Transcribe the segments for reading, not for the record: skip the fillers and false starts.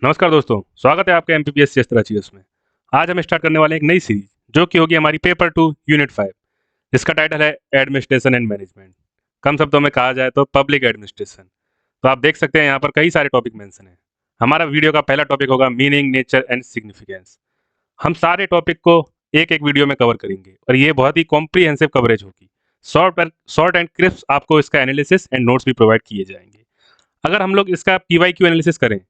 नमस्कार दोस्तों, स्वागत है आपका एमपीपीएस एसट्राचीएस में। आज हम स्टार्ट करने वाले हैं एक नई सीरीज जो कि होगी हमारी पेपर 2 यूनिट 5, जिसका टाइटल है एडमिनिस्ट्रेशन एंड मैनेजमेंट। कम शब्दों में कहा जाए तो पब्लिक एडमिनिस्ट्रेशन। तो आप देख सकते हैं यहाँ पर कई सारे टॉपिक मेंशन हैं। हमारा वीडियो का पहला टॉपिक होगा मीनिंग, नेचर एंड सिग्निफिकेंस। हम सारे टॉपिक को एक एक वीडियो में कवर करेंगे और ये बहुत ही कॉम्प्रिहेंसिव कवरेज होगी। शॉर्ट एंड क्रिस्प आपको इसका एनालिसिस एंड नोट्स भी प्रोवाइड किए जाएंगे। अगर हम लोग इसका पीवाईक्यू एनालिसिस करें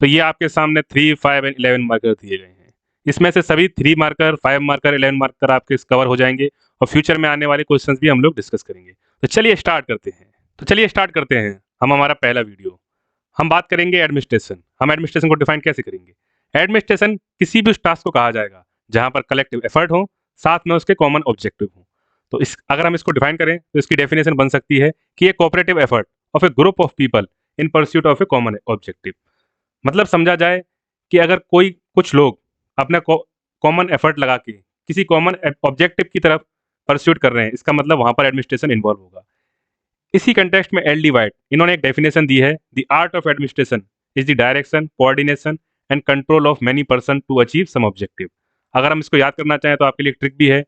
तो ये आपके सामने 3, 5 एंड 11 मार्कर दिए गए हैं। इसमें से सभी 3 मार्कर, 5 मार्कर, 11 मार्कर आपके कवर हो जाएंगे और फ्यूचर में आने वाले क्वेश्चंस भी हम लोग डिस्कस करेंगे। तो चलिए स्टार्ट करते हैं हम हमारा पहला वीडियो। हम बात करेंगे एडमिनिस्ट्रेशन। हम एडमिनिस्ट्रेशन को डिफाइन कैसे करेंगे? एडमिनिस्ट्रेशन किसी भी उस टास्क को कहा जाएगा जहां पर कलेक्टिव एफर्ट हो, साथ में उसके कॉमन ऑब्जेक्टिव हो। तो इस अगर हम इसको डिफाइन करें तो इसकी डेफिनेशन बन सकती है कि ये cooperative effort of A group of people in pursuit of A common objective. मतलब समझा जाए कि अगर कोई कुछ लोग अपना कॉमन एफर्ट लगा के किसी कॉमन ऑब्जेक्टिव की तरफ परस्यूट कर रहे हैं, इसका मतलब वहां पर एडमिनिस्ट्रेशन इन्वॉल्व होगा। इसी कंटेक्स्ट में एल डी वाइट इन्होंने एक डेफिनेशन दी है, the art of administration is the direction, coordination and control of many person to achieve some objective. अगर हम इसको याद करना चाहें तो आपके लिए एक ट्रिक भी है,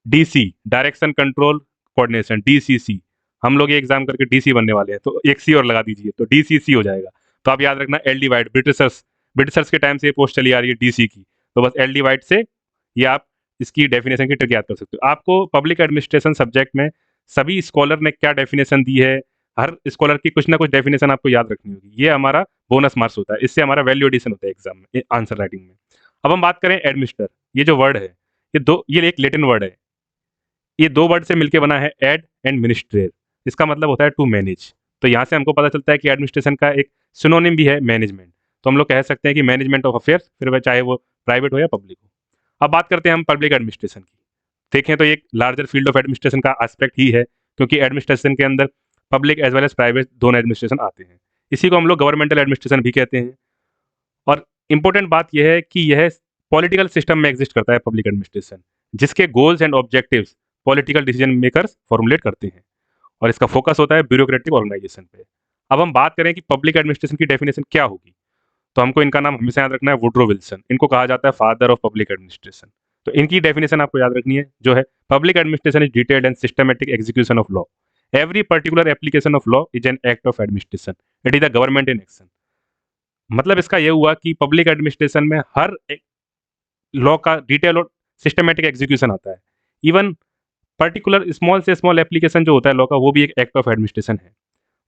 DC, direction control coordination, DCC. हम लोग ये एग्जाम करके डीसी बनने वाले हैं, तो एक सी और लगा दीजिए तो डीसीसी हो जाएगा। तो आप याद रखना एल डी वाइट, ब्रिटिशर्स के टाइम से ये पोस्ट चली आ रही है डीसी की। तो बस एल डी वाइट से ये आप इसकी डेफिनेशन की ट्रिक याद कर सकते हो। आपको पब्लिक एडमिनिस्ट्रेशन सब्जेक्ट में सभी स्कॉलर ने क्या डेफिनेशन दी है, हर स्कॉलर की कुछ ना कुछ डेफिनेशन आपको याद रखनी होगी। ये हमारा बोनस मार्क्स होता है, इससे हमारा वैल्यू एडिशन होता है एग्जाम में, आंसर राइटिंग में। अब हम बात करें एडमिनिस्टर। ये जो वर्ड है, ये एक लेटिन वर्ड है। ये 2 वर्ड से मिलकर बना है, एड एंड मिनिस्ट्रेट। इसका मतलब होता है टू मैनेज। तो यहाँ से हमको पता चलता है कि एडमिनिस्ट्रेशन का एक सिनोनिम भी है मैनेजमेंट। तो हम लोग कह सकते हैं कि मैनेजमेंट ऑफ अफेयर्स, फिर वह चाहे वो प्राइवेट हो या पब्लिक हो। अब बात करते हैं हम पब्लिक एडमिनिस्ट्रेशन की। देखें तो ये एक लार्जर फील्ड ऑफ एडमिनिस्ट्रेशन का एस्पेक्ट ही है, क्योंकि एडमिनिस्ट्रेशन के अंदर public as well as private दोनों एडमिनिस्ट्रेशन आते हैं। इसी को हम लोग गवर्नमेंटल एडमिनिस्ट्रेशन भी कहते हैं। और इंपॉर्टेंट बात यह है कि यह पॉलिटिकल सिस्टम में एग्जिस्ट करता है पब्लिक एडमिनिस्ट्रेशन, जिसके goals and objectives political decision makers formulate करते हैं और इसका फोकस होता है ब्यूरोक्रेटिक ऑर्गेनाइजेशन पे। अब हम बात करें कि पब्लिक एडमिनिस्ट्रेशन की डेफिनेशन क्या होगी, तो हमको इनका नाम हमेशा याद रखना है, वुड्रो विल्सन। इनको कहा जाता है फादर ऑफ पब्लिक एडमिनिस्ट्रेशन। तो इनकी डेफिनेशन आपको याद रखनी है, जो है public administration is detailed and systematic execution of law. Every particular application of law is an act of administration, it is the government in action. मतलब इसका यह हुआ कि पब्लिक एडमिनिस्ट्रेशन में हर लॉ का डिटेल और सिस्टमेटिक एग्जीक्यूशन आता है। इवन पर्टिकुलर स्मॉल से स्मॉल एप्लीकेशन जो होता है लॉ का, वो भी एक एक्ट ऑफ एडमिनिस्ट्रेशन है।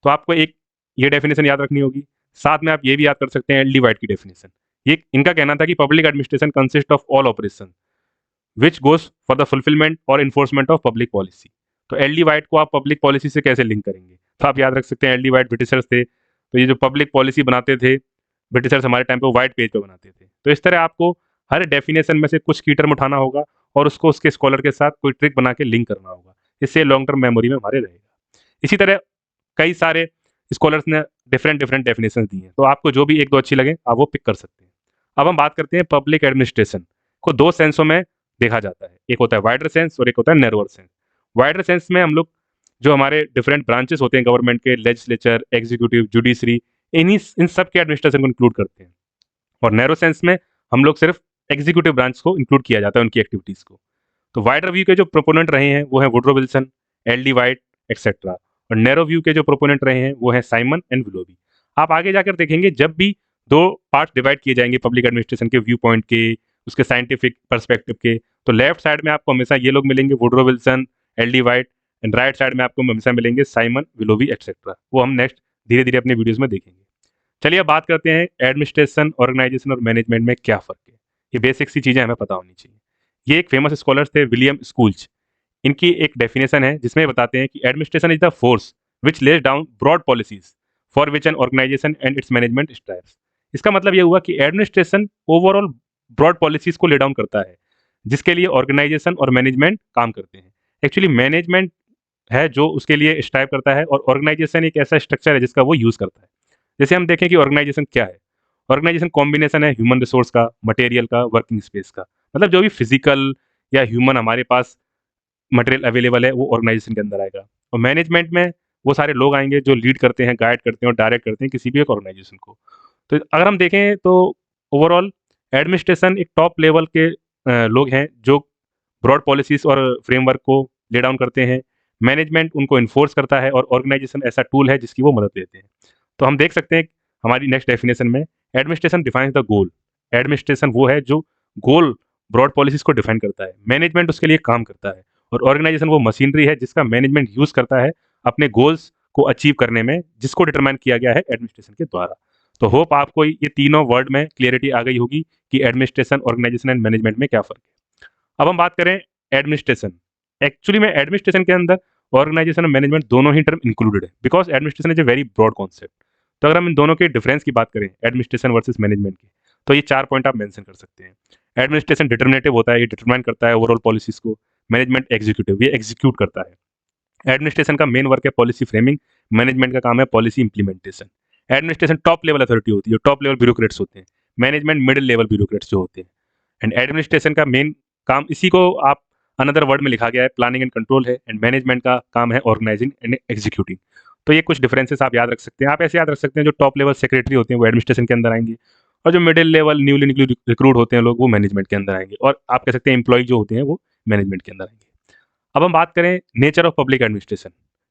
तो आपको एक ये डेफिनेशन याद रखनी होगी। साथ में आप ये भी याद कर सकते हैं एल डी वाइट की डेफिनेशन। ये इनका कहना था कि public administration consist of all operation which goes for the fulfilment और इन्फोर्समेंट ऑफ पब्लिक पॉलिसी। तो एल डी वाइट को आप पब्लिक पॉलिसी से कैसे लिंक करेंगे? तो आप याद रख सकते हैं एल डी वाइट ब्रिटिशर्स थे, तो ये जो पब्लिक पॉलिसी बनाते थे ब्रिटिशर्स, हमारे टाइम पे व्हाइट पेज पे बनाते थे। तो इस तरह आपको हर डेफिनेशन में से कुछ की टर्म उठाना होगा और उसको उसके स्कॉलर के साथ कोई ट्रिक बना के लिंक करना होगा। इससे लॉन्ग टर्म मेमोरी में हमारे रहेगा। इसी तरह कई सारे स्कॉलर्स ने डिफरेंट डिफरेंट डेफिनेशन दी हैं, तो आपको जो भी एक दो अच्छी लगे आप वो पिक कर सकते हैं। अब हम बात करते हैं पब्लिक एडमिनिस्ट्रेशन को 2 सेंसों में देखा जाता है, एक होता है वाइडर सेंस और एक होता है नैरोअर सेंस। वाइडर सेंस में हम लोग जो हमारे डिफरेंट ब्रांचेस होते हैं गवर्नमेंट के, लेजिस्लेचर, एग्जीक्यूटिव, जुडिशरी, इन सब के एडमिनिस्ट्रेशन को इंक्लूड करते हैं। और नैरो सेंस में हम लोग सिर्फ एग्जीक्यूटिव ब्रांच को इंक्लूड किया जाता है, उनकी एक्टिविटीज को। तो वाइडर व्यू के जो प्रोपोनेंट रहे हैं वो है Woodrow Wilson, L D white etcetera. और नैरो व्यू के जो प्रोपोनेंट रहे हैं वो है साइमन एंड विलोबी। आप आगे जाकर देखेंगे जब भी 2 पार्ट डिवाइड किए जाएंगे पब्लिक एडमिनिस्ट्रेशन के व्यू पॉइंट के, उसके साइंटिफिक परस्पेक्टिव के, तो लेफ्ट साइड में आपको हमेशा ये लोग मिलेंगे, Woodrow Wilson, L D white, and right side में आपको हमेशा मिलेंगे साइमन, विलोबी एक्सेट्रा। वो हम नेक्स्ट धीरे धीरे अपने वीडियोज में देखेंगे। चलिए अब बात करते हैं एडमिनिस्ट्रेशन, ऑर्गेनाइजेशन और मैनेजमेंट में क्या फ़र्क है। ये बेसिक सी चीज़ें हमें पता होनी चाहिए। ये एक फेमस स्कॉलर्स थे, विलियम स्कूल्स। इनकी एक डेफिनेशन है जिसमें बताते हैं कि administration is the force which lays down broad policies for which an organization and its management strives. इसका मतलब ये हुआ कि एडमिनिस्ट्रेशन ओवरऑल ब्रॉड पॉलिसीज को ले डाउन करता है, जिसके लिए ऑर्गेनाइजेशन और मैनेजमेंट काम करते हैं। एक्चुअली मैनेजमेंट है जो उसके लिए स्ट्राइव करता है, और ऑर्गेनाइजेशन एक ऐसा स्ट्रक्चर है जिसका वो यूज़ करता है। जैसे हम देखें कि ऑर्गेनाइजेशन क्या है। ऑर्गेनाइजेशन कॉम्बिनेशन है ह्यूमन रिसोर्स का, मटेरियल का, वर्किंग स्पेस का। मतलब जो भी फिजिकल या ह्यूमन हमारे पास मटेरियल अवेलेबल है वो ऑर्गेनाइजेशन के अंदर आएगा। और मैनेजमेंट में वो सारे लोग आएंगे जो लीड करते हैं, गाइड करते हैं और डायरेक्ट करते हैं किसी भी एक ऑर्गेनाइजेशन को। तो अगर हम देखें तो ओवरऑल एडमिनिस्ट्रेशन एक टॉप लेवल के लोग हैं जो ब्रॉड पॉलिसीज और फ्रेमवर्क को ले डाउन करते हैं। मैनेजमेंट उनको इन्फोर्स करता है और ऑर्गेनाइजेशन ऐसा टूल है जिसकी वो मदद लेते हैं। तो हम देख सकते हैं हमारी नेक्स्ट डेफिनेशन में administration defines the goal. Administration वो है जो गोल ब्रॉड पॉलिसीज को डिफाइन करता है, मैनेजमेंट उसके लिए काम करता है और ऑर्गेनाइजेशन वो मशीनरी है जिसका मैनेजमेंट यूज करता है अपने गोल्स को अचीव करने में, जिसको डिटरमाइन किया गया है एडमिनिस्ट्रेशन के द्वारा। तो होप आपको ये तीनों वर्ड में क्लियरिटी आ गई होगी कि एडमिनिस्ट्रेशन, ऑर्गेनाइजेशन एंड मैनेजमेंट में क्या फर्क है। अब हम बात करें एडमिनिस्ट्रेशन। एक्चुअली में एडमिनिस्ट्रेशन के अंदर ऑर्गेनाइजेशन और मैनेजमेंट दोनों ही टर्म इंक्लूडेड है, because administration is a very broad concept. तो अगर हम इन दोनों के डिफरेंस की बात करें एडमिनिस्ट्रेशन वर्सेस मैनेजमेंट की, तो ये 4 पॉइंट आप मेंशन कर सकते हैं। एडमिनिस्ट्रेशन डिटर्मिनेटिव होता है, ये डिटरमाइन करता है ओवरऑल पॉलिसीज को। मैनेजमेंट एग्जीक्यूटिव, ये एग्जीक्यूट करता है। एडमिनिस्ट्रेशन का मेन वर्क है पॉलिसी फ्रेमिंग, मैनेजमेंट का काम है policy implementation. Administration top level authority होती है, टॉप लेवल ब्यूरोक्रेट्स होते हैं। मैनेजमेंट मिडिल लेवल ब्यूरोक्रेट्स जो होते हैं। एंड एडमिनिस्ट्रेशन का मेन काम, इसी को आप अनदर वर्ड में लिखा गया है, प्लानिंग एंड कंट्रोल है। एंड मैनेजमेंट का काम है ऑर्गेनाइजिंग एंड एग्जीक्यूटिंग। तो ये कुछ डिफरेंसेस आप याद रख सकते हैं। आप ऐसे याद रख सकते हैं जो टॉप लेवल सेक्रेटरी होते हैं वो एडमिनिस्ट्रेशन के अंदर आएंगे, और जो मिडिल लेवल न्यूली रिक्रूट होते हैं लोग वो मैनेजमेंट के अंदर आएंगे, और आप कह सकते हैं एम्प्लॉय जो होते हैं वो मैनेजमेंट के अंदर आएंगे। अब हम बात करें नेचर ऑफ पब्लिक एडमिनिस्ट्रेशन,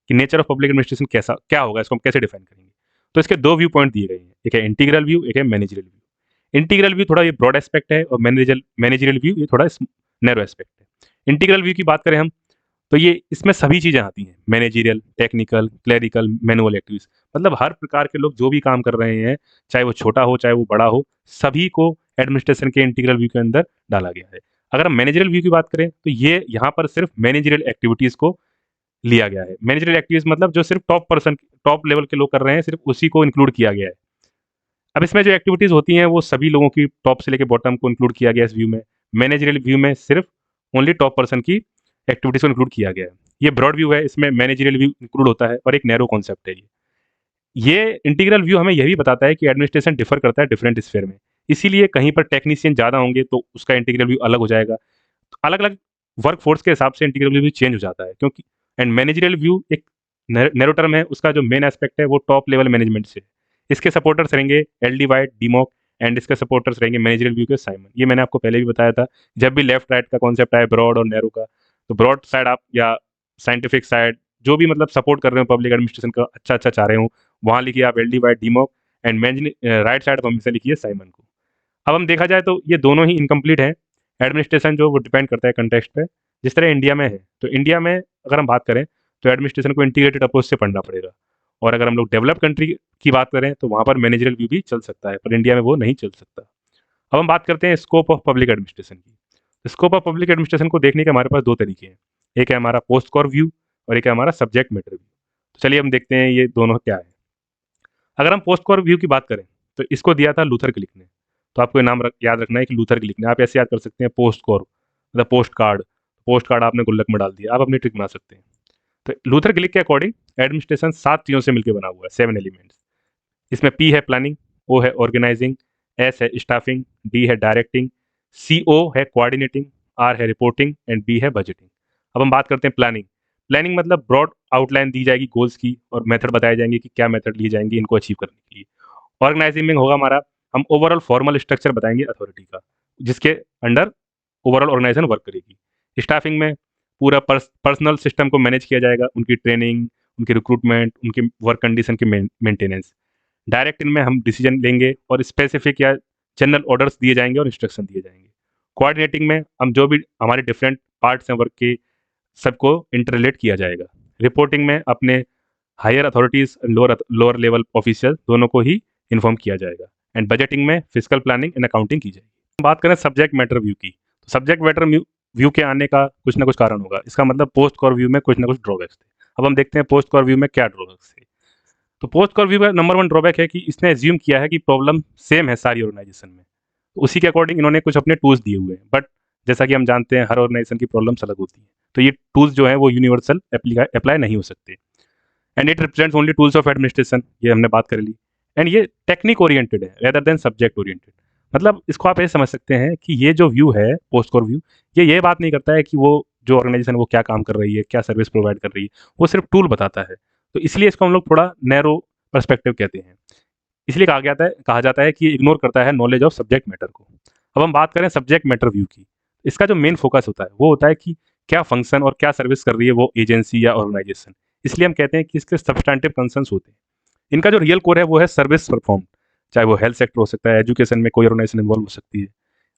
कि नेचर ऑफ पब्लिक एडमिनिस्ट्रेशन कैसा क्या होगा, इसको हम कैसे डिफाइन करेंगे। तो इसके 2 व्यू पॉइंट दिए गए हैं, एक है इंटीग्रल व्यू, एक है मैनेजरियल व्यू। इंटीग्रल व्यू थोड़ा ये ब्रॉड एस्पेक्ट है और मैनेजरियल व्यू ये थोड़ा नैरो एस्पेक्ट है। इंटीग्रल व्यू की बात करें हम, तो ये इसमें सभी चीज़ें आती हैं, managerial, technical, clerical, manual activities. मतलब हर प्रकार के लोग जो भी काम कर रहे हैं, चाहे वो छोटा हो चाहे वो बड़ा हो, सभी को एडमिनिस्ट्रेशन के इंटीग्रल व्यू के अंदर डाला गया है। अगर हम मैनेजरियल व्यू की बात करें तो ये यहाँ पर सिर्फ मैनेजरियल एक्टिविटीज़ को लिया गया है। मैनेजरियल एक्टिविटीज़ मतलब जो सिर्फ टॉप लेवल के लोग कर रहे हैं, सिर्फ उसी को इंक्लूड किया गया है। अब इसमें जो एक्टिविटीज़ होती हैं वो सभी लोगों की, टॉप से लेके बॉटम को इंक्लूड किया गया है इस व्यू में। मैनेजरियल व्यू में सिर्फ ओनली टॉप पर्सन की एक्टिविटीज़ को इंक्लूड किया गया है। ये ब्रॉड व्यू है, इसमें मैनेजरियल व्यू इंक्लूड होता है, और एक नैरो कॉन्सेप्ट है ये इंटीग्रल व्यू हमें यह भी बताता है कि एडमिनिस्ट्रेशन डिफर करता है डिफरेंट स्फेयर में। इसीलिए कहीं पर टेक्नीशियन ज़्यादा होंगे तो उसका इंटीग्रल व्यू अलग हो जाएगा। तो अलग अलग वर्क फोर्स के हिसाब से इंटीग्रल व्यू भी चेंज हो जाता है, क्योंकि एंड मैनेजरियल व्यू एक नैरो टर्म है, उसका जो मेन एस्पेक्ट है वो टॉप लेवल मैनेजमेंट से है। इसके सपोर्टर्स रहेंगे एल डी वाइट, डीमॉक, एंड इसके सपोर्टर्स रहेंगे मैनेजरियल व्यू के साइमन। ये मैंने आपको पहले भी बताया था, जब भी लेफ्ट राइट का कॉन्सेप्ट आए ब्रॉड और नैरो का, तो ब्रॉड साइड आप या साइंटिफिक साइड जो भी मतलब सपोर्ट कर रहे हो पब्लिक एडमिनिस्ट्रेशन का अच्छा चाह रहे हो, वहाँ लिखिए आप एल डी वाई डीमॉक, एंड राइट साइड पर हमेशा लिखिए साइमन को। अब हम देखा जाए तो ये दोनों ही इनकम्प्लीट हैं। एडमिनिस्ट्रेशन जो वो डिपेंड करता है कंटेक्स्ट पे, जिस तरह इंडिया में है, तो इंडिया में अगर हम बात करें तो एडमिनिस्ट्रेशन को इंटीग्रेटेड अप्रोच से पढ़ना पड़ेगा। और अगर हम लोग डेवलप कंट्री की बात करें तो वहाँ पर मैनेजरियल व्यू भी चल सकता है, पर इंडिया में वो नहीं चल सकता। अब हम बात करते हैं स्कोप ऑफ पब्लिक एडमिनिस्ट्रेशन की। स्कोप ऑफ पब्लिक एडमिनिस्ट्रेशन को देखने के हमारे पास 2 तरीके हैं, एक है हमारा पोस्ट कॉर व्यू और एक है हमारा सब्जेक्ट मैटर व्यू। तो चलिए हम देखते हैं ये दोनों क्या है। अगर हम पोस्ट कॉर व्यू की बात करें तो इसको दिया था लूथर क्लिक ने। तो आपको ये नाम याद रखना है कि लूथर क्लिक ने। आप ऐसे याद कर सकते हैं पोस्ट कॉर मतलब पोस्ट कार्ड। पोस्ट कार्ड आपने गुल्लक में डाल दिया, आप अपनी ट्रिक बना सकते हैं। तो लूथर क्लिक के अकॉर्डिंग एडमिनिस्ट्रेशन 7 चीज़ों से मिलकर बना हुआ है, 7 एलिमेंट्स। इसमें पी है प्लानिंग, ओ है ऑर्गेनाइजिंग, एस है स्टाफिंग, डी है डायरेक्टिंग, सी ओ है कोऑर्डिनेटिंग, आर है रिपोर्टिंग, एंड बी है बजटिंग। अब हम बात करते हैं प्लानिंग। प्लानिंग मतलब ब्रॉड आउटलाइन दी जाएगी गोल्स की, और मेथड बताए जाएंगे कि क्या मेथड लिए जाएंगे इनको अचीव करने के लिए। ऑर्गेनाइजिंग में होगा हमारा, हम ओवरऑल फॉर्मल स्ट्रक्चर बताएंगे अथॉरिटी का, जिसके अंडर ओवरऑल ऑर्गेनाइजेशन वर्क करेगी। स्टाफिंग में पूरा पर्सनल सिस्टम को मैनेज किया जाएगा, उनकी ट्रेनिंग, उनकी रिक्रूटमेंट, उनकी वर्क कंडीशन की मेंटेनेंस। डायरेक्ट इनमें हम डिसीजन लेंगे और स्पेसिफिक या जनरल ऑर्डर्स दिए जाएंगे और इंस्ट्रक्शन दिए जाएंगे। कोऑर्डिनेटिंग में हम जो भी हमारे डिफरेंट पार्ट्स हैं वर्क के, सबको इंटरलेट किया जाएगा। रिपोर्टिंग में अपने higher authorities, lower level officers दोनों को ही इन्फॉर्म किया जाएगा। एंड बजटिंग में फिजिकल प्लानिंग एंड अकाउंटिंग की जाएगी। बात करें सब्जेक्ट मैटर व्यू की, तो सब्जेक्ट मैटर व्यू के आने का कुछ ना कुछ कारण होगा। इसका मतलब पोस्ट कॉर व्यू में कुछ ना कुछ ड्रॉबैक्स थे। अब हम देखते हैं पोस्ट कॉर व्यू में क्या ड्रॉबैक्स थे। तो पोस्ट कॉर व्यू का नंबर 1 ड्रॉबैक है कि इसने एज्यूम किया है कि प्रॉब्लम सेम है सारी ऑर्गेनाइजेशन में, तो उसी के अकॉर्डिंग इन्होंने कुछ अपने टूल्स दिए हुए हैं। बट जैसा कि हम जानते हैं हर ऑर्गेनाइजेशन की प्रॉब्लम्स अलग होती हैं, तो ये टूल्स जो है वो यूनिवर्सल अप्लाई नहीं हो सकते। And it represents only tools of administration, ये हमने बात कर ली। एंड ये टेक्निक ओरिएंटेड है रेदर देन सब्जेक्ट ओरिएंटेड। मतलब इसको आप ऐसे समझ सकते हैं कि ये जो व्यू है पोस्ट कॉर व्यू, ये बात नहीं करता है कि वो जो ऑर्गेनाइजेशन वो क्या काम कर रही है, क्या सर्विस प्रोवाइड कर रही है, वो सिर्फ टूल बताता है। तो इसलिए इसको हम लोग थोड़ा नैरो पर्सपेक्टिव कहते हैं। इसलिए कहा जाता है कि ये इग्नोर करता है नॉलेज ऑफ सब्जेक्ट मैटर को। अब हम बात करें सब्जेक्ट मैटर व्यू की, इसका जो मेन फोकस होता है वो होता है कि क्या फंक्शन और क्या सर्विस कर रही है वो एजेंसी या ऑर्गेनाइजेशन। इसलिए हम कहते हैं कि इसके सब्सटैंटिव कंसर्न्स होते हैं। इनका जो रियल कोर है वो है सर्विस परफॉर्म, चाहे वो हेल्थ सेक्टर हो सकता है, एजुकेशन में कोई ऑर्गेनाइजेशन इन्वॉल्व हो सकती है।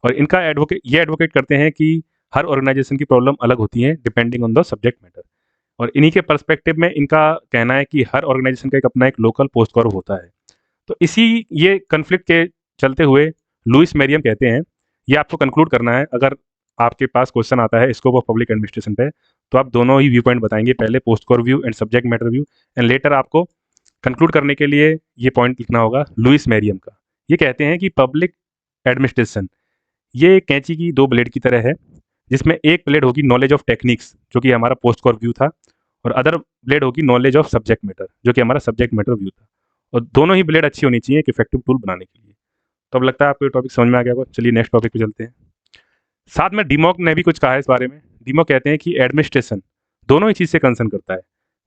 और इनका एडवोकेट करते हैं कि हर ऑर्गेनाइजेशन की प्रॉब्लम अलग होती है depending on the subject matter. और इन्हीं के पर्सपेक्टिव में इनका कहना है कि हर ऑर्गेनाइजेशन का एक अपना एक लोकल पोस्ट कॉर्प होता है। तो इसी ये कन्फ्लिक्ट के चलते हुए लुइस मेरियम कहते हैं, ये आपको कंक्लूड करना है अगर आपके पास क्वेश्चन आता है स्कोप ऑफ पब्लिक एडमिनिस्ट्रेशन पे, तो आप दोनों ही व्यू पॉइंट बताएंगे, पहले post core view and subject matter view, and later आपको कंक्लूड करने के लिए ये पॉइंट लिखना होगा लुइस मेरियम का। ये कहते हैं कि पब्लिक एडमिनिस्ट्रेशन ये कैंची की दो ब्लेड की तरह है, जिसमें एक ब्लेड होगी नॉलेज ऑफ टेक्निक्स जो कि हमारा पोस्ट कोर व्यू था, और अदर ब्लेड होगी नॉलेज ऑफ सब्जेक्ट मैटर जो कि हमारा सब्जेक्ट मैटर व्यू था। और दोनों ही ब्लेड अच्छी होनी चाहिए एक इफेक्टिव टूल बनाने के लिए। तो अब लगता है आपको ये टॉपिक समझ में आ गया होगा। चलिए नेक्स्ट टॉपिक पे चलते हैं। साथ में डीमॉक ने भी कुछ कहा है इस बारे में। डीमॉक कहते हैं कि एडमिनिस्ट्रेशन दोनों ही चीज़ से कंसर्न करता है,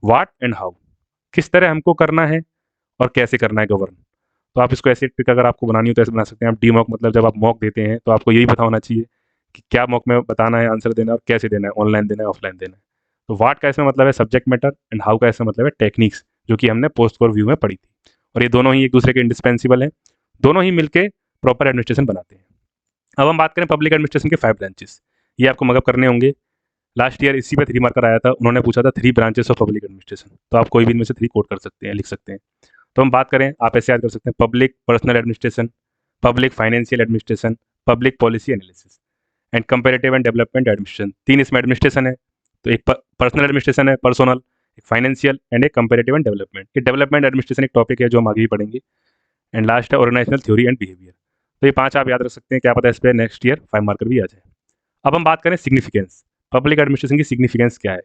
व्हाट एंड हाउ, किस तरह हमको करना है और कैसे करना है गवर्न। तो आप इसको ऐसे ट्रिक अगर आपको बनानी हो तो ऐसे बना सकते हैं आप। डीमॉक मतलब जब आप मॉक देते हैं तो आपको यही पता होना चाहिए कि क्या मॉक में बताना है, आंसर देना है और कैसे देना है, ऑनलाइन देना है ऑफलाइन देना है। तो व्हाट का इसमें मतलब है सब्जेक्ट मैटर, एंड हाउ का इसमें मतलब है टेक्निक्स, जो कि हमने पोस्ट कोर व्यू में पढ़ी थी। और ये दोनों ही एक दूसरे के इंडिस्पेंसिबल हैं, दोनों ही मिलके प्रॉपर एडमिनिस्ट्रेशन बनाते हैं। अब हम बात करें पब्लिक एडमिनिस्ट्रेशन के 5 ब्रांचेस, ये आपको मगअप करने होंगे। लास्ट ईयर इसी पे 3 मार्कर आया था, उन्होंने पूछा था 3 ब्रांचेस ऑफ पब्लिक एडमिनिस्ट्रेशन, तो आप कोई भी इनमें से 3 कोट कर सकते हैं, लिख सकते हैं। तो हम बात करें, आप ऐसे याद कर सकते हैं, public personal administration, public financial administration, public policy analysis and comparative and development administration. 3 इसमें एडमिनिस्ट्रेशन है। तो एक पर्सनल एडमिनिस्ट्रेशन है, पर्सनल, एक फाइनेंशियल एंड एक कंपेरेटिव एंड डेवलपमेंट। ये डेवलपमेंट एडमिनिस्ट्रेशन एक टॉपिक है जो हम आगे भी पढ़ेंगे। एंड लास्ट है ऑर्गेनाइजेशनल थ्योरी एंड बिहेवियर। तो ये 5 आप याद रख सकते हैं, क्या पता है इस पर नेक्स्ट ईयर 5 मार्कर भी आ जाए। अब हम बात करें सिग्निफिकेंस, पब्लिक एडमिनिस्ट्रेशन की सिग्निफिकेंस क्या है।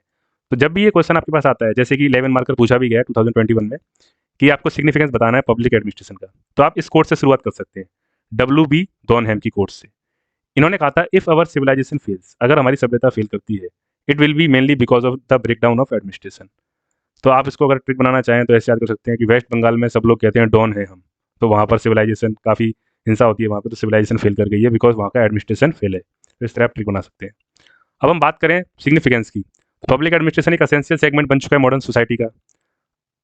तो जब भी ये क्वेश्चन आपके पास आता है, जैसे कि 11 मार्कर पूछा भी गया है 2021 में, कि आपको सिग्निफिकेंस बताना है पब्लिक एडमिनिस्ट्रेशन का, तो आप इस कोट से शुरुआत कर सकते हैं, WB डॉनहैम की कोट से। इन्होंने कहा था, इफ अवर सिविलाइजेशन फेल्स, अगर हमारी सभ्यता फेल करती है, it will be mainly because of the breakdown of administration. तो आप इसको अगर ट्रिक बनाना चाहें तो ऐसे याद कर सकते हैं कि वेस्ट बंगाल में सब लोग कहते हैं डॉन है हम, तो वहाँ पर सिविलाइजेशन काफ़ी हिंसा होती है वहाँ पर, तो सिविलाइजेशन फेल कर गई है बिकॉज वहाँ का एडमिनिस्ट्रेशन फेल है। तो इस तरह आप ट्रिक बना सकते हैं। अब हम बात करें सिग्निफिकेंस की, तो पब्लिक एडमिनिस्ट्रेशन एक असेंशियल सेगमेंट बन चुका है मॉडर्न सोसाइटी का।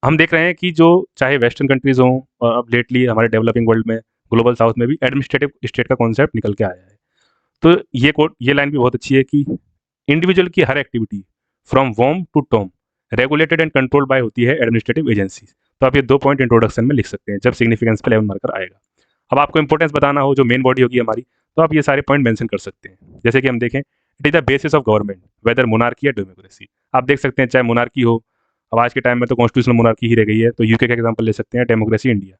हम देख रहे हैं कि जो चाहे वेस्टर्न कंट्रीज हों और अब लेटली हमारे डेवलपिंग वर्ल्ड में, ग्लोबल साउथ में भी एडमिनिस्ट्रेटिव स्टेट का कॉन्सेप्ट निकल के आया है। तो ये लाइन भी बहुत अच्छी है कि इंडिविजुअल की हर activity from womb to tomb regulated and controlled by होती है एडमिनिस्ट्रेटिव एजेंसीज। तो आप ये 2 पॉइंट इंट्रोडक्शन में लिख सकते हैं जब सिग्निफिकेंस पे 11 मार्कर आएगा। अब आपको इंपॉर्टेंस बताना हो जो मेन बॉडी होगी हमारी, तो आप ये सारे पॉइंट मेंशन कर सकते हैं। जैसे कि हम देखें, it is the basis of government weather monarchy या डेमोक्रेसी। आप देख सकते हैं चाहे मोनार्की हो, अब आज के टाइम में तो कॉन्स्टिट्यूशनल मोनार्की ही रह गई है, तो यूके का एग्जाम्पल ले सकते हैं, डेमोक्रेसी इंडिया।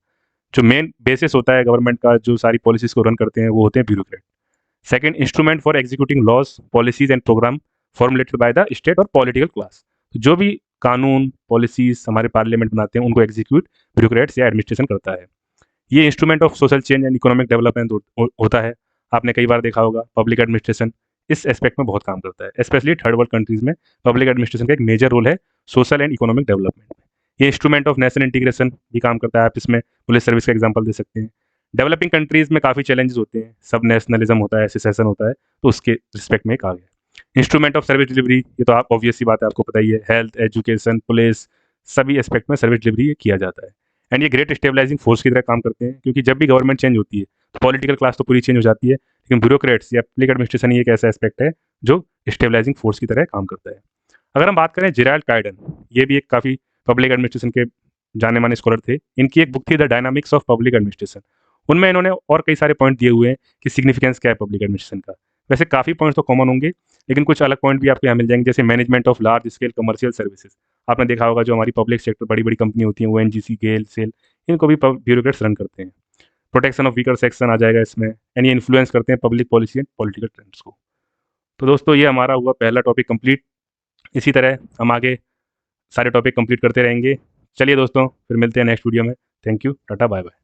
जो मेन बेसिस होता है गवर्नमेंट का, जो सारी पॉलिसीज को रन करते हैं, वो होते हैं bureaucrat. Second, instrument for executing laws policies and programme formulated by the state और पॉलिटिकल क्लास। जो भी कानून पॉलिसीज हमारे पार्लियामेंट बनाते हैं उनको एग्जीक्यूट ब्यूरोक्रेट्स या एडमिनिस्ट्रेशन करता है। ये instrument of social change and economic development होता है। आपने कई बार देखा होगा पब्लिक एडमिनिस्ट्रेशन इस एस्पेक्ट में बहुत काम करता है, स्पेशली थर्ड वर्ल्ड कंट्रीज में पब्लिक एडमिनिस्ट्रेशन का एक मेजर रोल है सोशल एंड इकोनॉमिक डेवलपमेंट में। ये इंस्ट्रूमेंट ऑफ नेशनल इंटीग्रेशन भी काम करता है, आप इसमें पुलिस सर्विस का एग्जाम्पल दे सकते हैं। डेवलपिंग कंट्रीज में काफ़ी चैलेंजेस होते हैं, सब नेशनलिज्म होता है, सेसेशन होता है, तो उसके रिस्पेक्ट में एक आ गया इंस्ट्रूमेंट ऑफ सर्विस डिलीवरी। ये तो आप ऑब्वियस सी बात है, आपको पता ही है, हेल्थ, एजुकेशन, पुलिस, सभी एस्पेक्ट में सर्विस डिलीवरी किया जाता है। एंड ये ग्रेट स्टेबलाइजिंग फोर्स की तरह काम करते हैं, क्योंकि जब भी गवर्नमेंट चेंज होती है तो पॉलिटिकल क्लास तो पूरी चेंज हो जाती है, लेकिन ब्यूरोक्रेट्स या पब्लिक एडमिनिस्ट्रेशन ही एक ऐसा एस्पेक्ट है जो स्टेबलाइजिंग फोर्स की तरह काम करता है। अगर हम बात करें जेराल्ड काइडन, ये भी एक काफ़ी पब्लिक एडमिनिस्ट्रेशन के जाने माने स्कॉलर थे। इनकी एक बुक थी the dynamics of public administration. उनमें इन्होंने और कई सारे पॉइंट दिए हुए हैं कि सिग्निफिकेंस क्या है पब्लिक एडमिनिस्ट्रेशन का। वैसे काफ़ी पॉइंट्स तो कॉमन होंगे, लेकिन कुछ अलग पॉइंट भी आपको यहाँ मिल जाएंगे, जैसे management of large scale commercial services. आपने देखा होगा जो हमारी पब्लिक सेक्टर बड़ी बड़ी कंपनी होती हैं, ONGC, गेल, सेल, इनको भी ब्यूरोक्रेट्स रन करते हैं। प्रोटेक्शन ऑफ वीकर सेक्शन आ जाएगा इसमें, एंड ये इन्फ्लुएंस करते हैं public policy and political trends को। तो दोस्तों ये हमारा हुआ पहला टॉपिक कंप्लीट। इसी तरह हम आगे सारे टॉपिक कंप्लीट करते रहेंगे। चलिए दोस्तों, फिर मिलते हैं नेक्स्ट वीडियो में। Thank you, tata, bye bye.